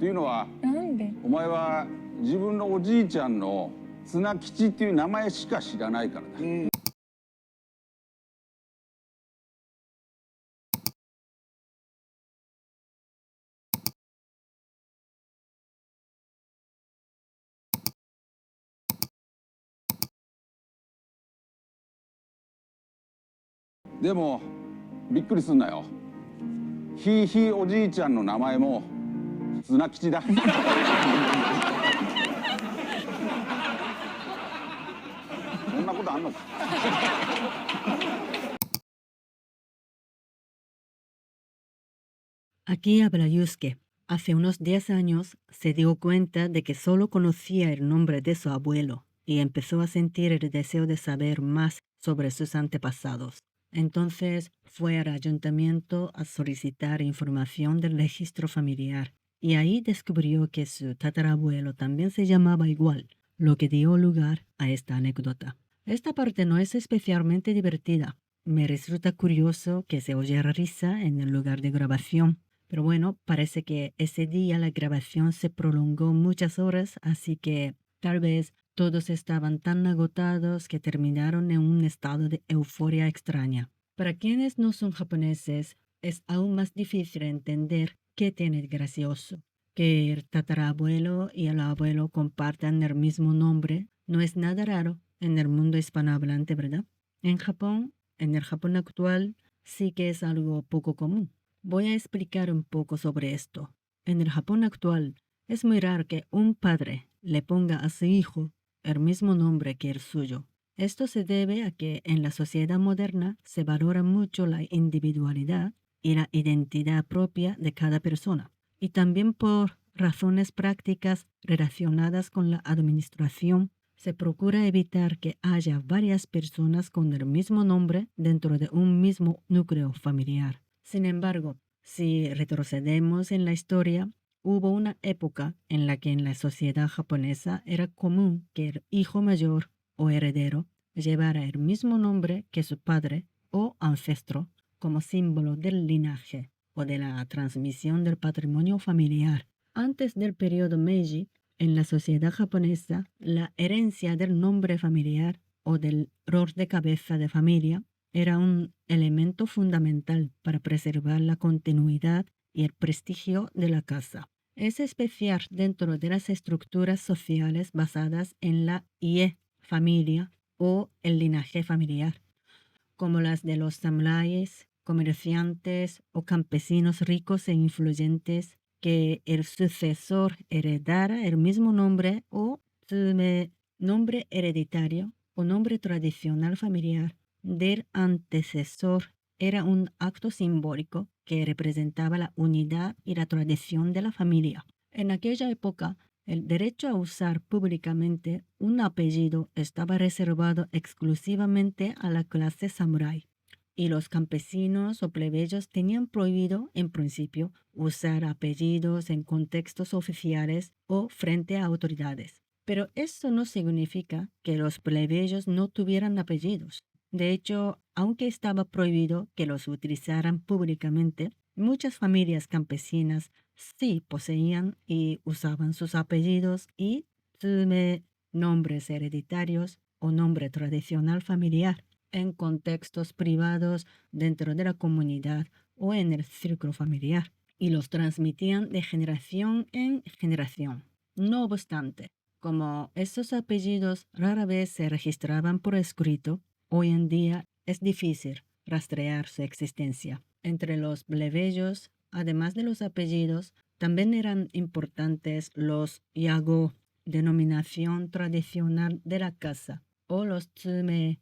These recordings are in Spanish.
というのは、なんで？お前は自分のおじいちゃんの綱吉っていう名前しか知らないからだ。でもびっくりすんなよ。ひいひいおじいちゃんの名前も綱吉だ。そんなことあんのか。Aquí habla Yusuke. Hace unos 10 años se dio cuenta de que solo conocía el nombre de su abuelo y empezó a sentir el deseo de saber más sobre sus antepasados. Entonces fue al ayuntamiento a solicitar información del registro familiar y ahí descubrió que su tatarabuelo también se llamaba igual, lo que dio lugar a esta anécdota. Esta parte no es especialmente divertida. Me resulta curioso que se oye risa en el lugar de grabación. Pero bueno, parece que ese día la grabación se prolongó muchas horas, así que tal vez todos estaban tan agotados que terminaron en un estado de euforia extraña. Para quienes no son japoneses, es aún más difícil entender qué tiene de gracioso. Que el tatarabuelo y el abuelo compartan el mismo nombre no es nada raro en el mundo hispanohablante, ¿verdad? En Japón, en el Japón actual, sí que es algo poco común. Voy a explicar un poco sobre esto. En el Japón actual, es muy raro que un padre le ponga a su hijo el mismo nombre que el suyo. Esto se debe a que en la sociedad moderna se valora mucho la individualidad y la identidad propia de cada persona, y también por razones prácticas relacionadas con la administración, se procura evitar que haya varias personas con el mismo nombre dentro de un mismo núcleo familiar. Sin embargo, si retrocedemos en la historia, hubo una época en la que en la sociedad japonesa era común que el hijo mayor o heredero llevara el mismo nombre que su padre o ancestro como símbolo del linaje o de la transmisión del patrimonio familiar. Antes del periodo Meiji, en la sociedad japonesa, la herencia del nombre familiar o del rol de cabeza de familia era un elemento fundamental para preservar la continuidad y el prestigio de la casa. Es especial dentro de las estructuras sociales basadas en la ie, familia, o el linaje familiar, como las de los samuráis, comerciantes o campesinos ricos e influyentes, que el sucesor heredara el mismo nombre o nombre hereditario o nombre tradicional familiar del antecesor era un acto simbólico que representaba la unidad y la tradición de la familia. En aquella época, el derecho a usar públicamente un apellido estaba reservado exclusivamente a la clase samurái, y los campesinos o plebeyos tenían prohibido, en principio, usar apellidos en contextos oficiales o frente a autoridades. Pero eso no significa que los plebeyos no tuvieran apellidos. De hecho, aunque estaba prohibido que los utilizaran públicamente, muchas familias campesinas sí poseían y usaban sus apellidos y nombres hereditarios o nombre tradicional familiar en contextos privados dentro de la comunidad o en el círculo familiar, y los transmitían de generación en generación. No obstante, como estos apellidos rara vez se registraban por escrito, hoy en día es difícil rastrear su existencia. Entre los plebeyos, además de los apellidos, también eran importantes los yago, denominación tradicional de la casa, o los tsume,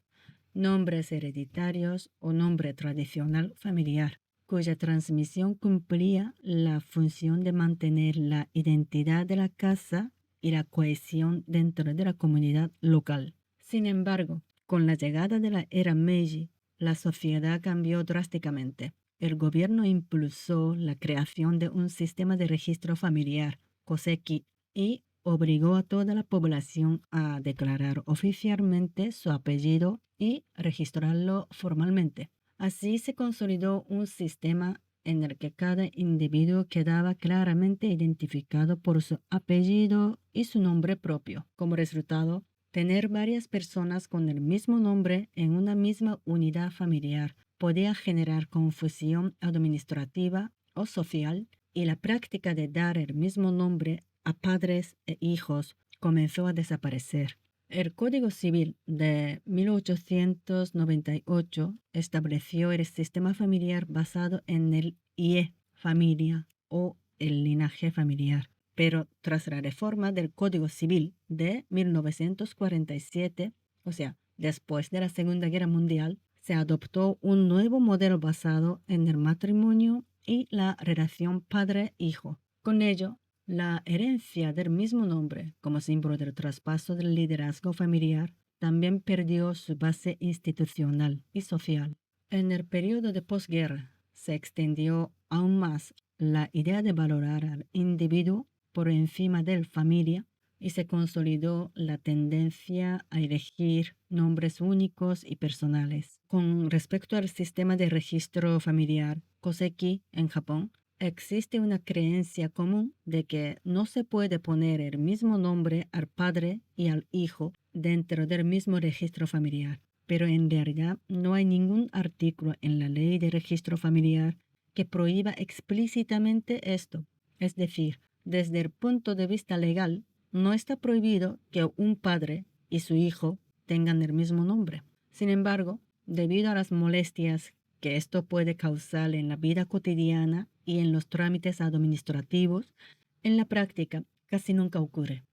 nombres hereditarios o nombre tradicional familiar, cuya transmisión cumplía la función de mantener la identidad de la casa y la cohesión dentro de la comunidad local. Sin embargo, con la llegada de la era Meiji, la sociedad cambió drásticamente. El gobierno impulsó la creación de un sistema de registro familiar, Koseki, y obligó a toda la población a declarar oficialmente su apellido y registrarlo formalmente. Así se consolidó un sistema en el que cada individuo quedaba claramente identificado por su apellido y su nombre propio. Como resultado, tener varias personas con el mismo nombre en una misma unidad familiar podía generar confusión administrativa o social, y la práctica de dar el mismo nombre a padres e hijos comenzó a desaparecer. El Código Civil de 1898 estableció el sistema familiar basado en el IE, familia, o el linaje familiar. Pero tras la reforma del Código Civil de 1947, o sea, después de la Segunda Guerra Mundial, se adoptó un nuevo modelo basado en el matrimonio y la relación padre-hijo. Con ello, la herencia del mismo nombre, como símbolo del traspaso del liderazgo familiar, también perdió su base institucional y social. En el periodo de posguerra, se extendió aún más la idea de valorar al individuo por encima de la familia, y se consolidó la tendencia a elegir nombres únicos y personales. Con respecto al sistema de registro familiar, Koseki, en Japón, existe una creencia común de que no se puede poner el mismo nombre al padre y al hijo dentro del mismo registro familiar, pero en realidad no hay ningún artículo en la ley de registro familiar que prohíba explícitamente esto. Es decir, desde el punto de vista legal, no está prohibido que un padre y su hijo tengan el mismo nombre. Sin embargo, debido a las molestias que esto puede causar en la vida cotidiana y en los trámites administrativos, en la práctica casi nunca ocurre.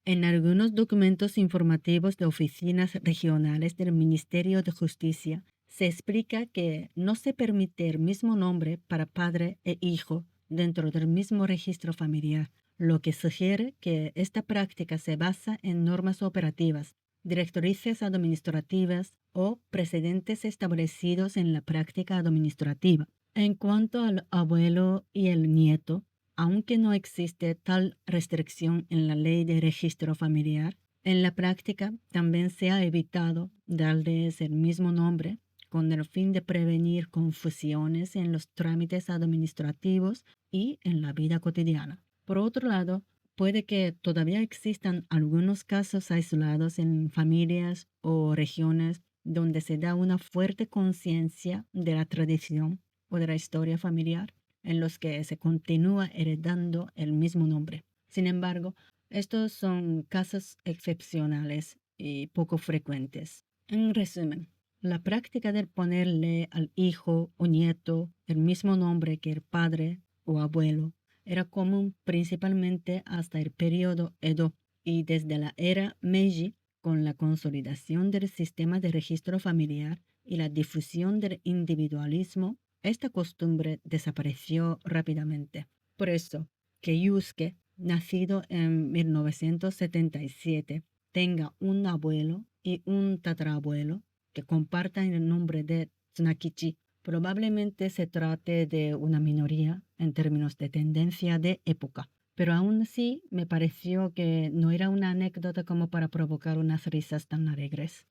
En algunos documentos informativos de oficinas regionales del Ministerio de Justicia, se explica que no se permite el mismo nombre para padre e hijo dentro del mismo registro familiar, lo que sugiere que esta práctica se basa en normas operativas, directrices administrativas o precedentes establecidos en la práctica administrativa. En cuanto al abuelo y el nieto, aunque no existe tal restricción en la ley de registro familiar, en la práctica también se ha evitado darles el mismo nombre con el fin de prevenir confusiones en los trámites administrativos y en la vida cotidiana. Por otro lado, puede que todavía existan algunos casos aislados en familias o regiones donde se da una fuerte conciencia de la tradición o de la historia familiar, en los que se continúa heredando el mismo nombre. Sin embargo, estos son casos excepcionales y poco frecuentes. En resumen, la práctica de ponerle al hijo o nieto el mismo nombre que el padre o abuelo era común principalmente hasta el periodo Edo, y desde la era Meiji, con la consolidación del sistema de registro familiar y la difusión del individualismo, esta costumbre desapareció rápidamente. Por eso, que Yusuke, nacido en 1977, tenga un abuelo y un tatarabuelo que compartan el nombre de Tsunakichi, probablemente se trate de una minoría en términos de tendencia de época. Pero aún así me pareció que no era una anécdota como para provocar unas risas tan alegres.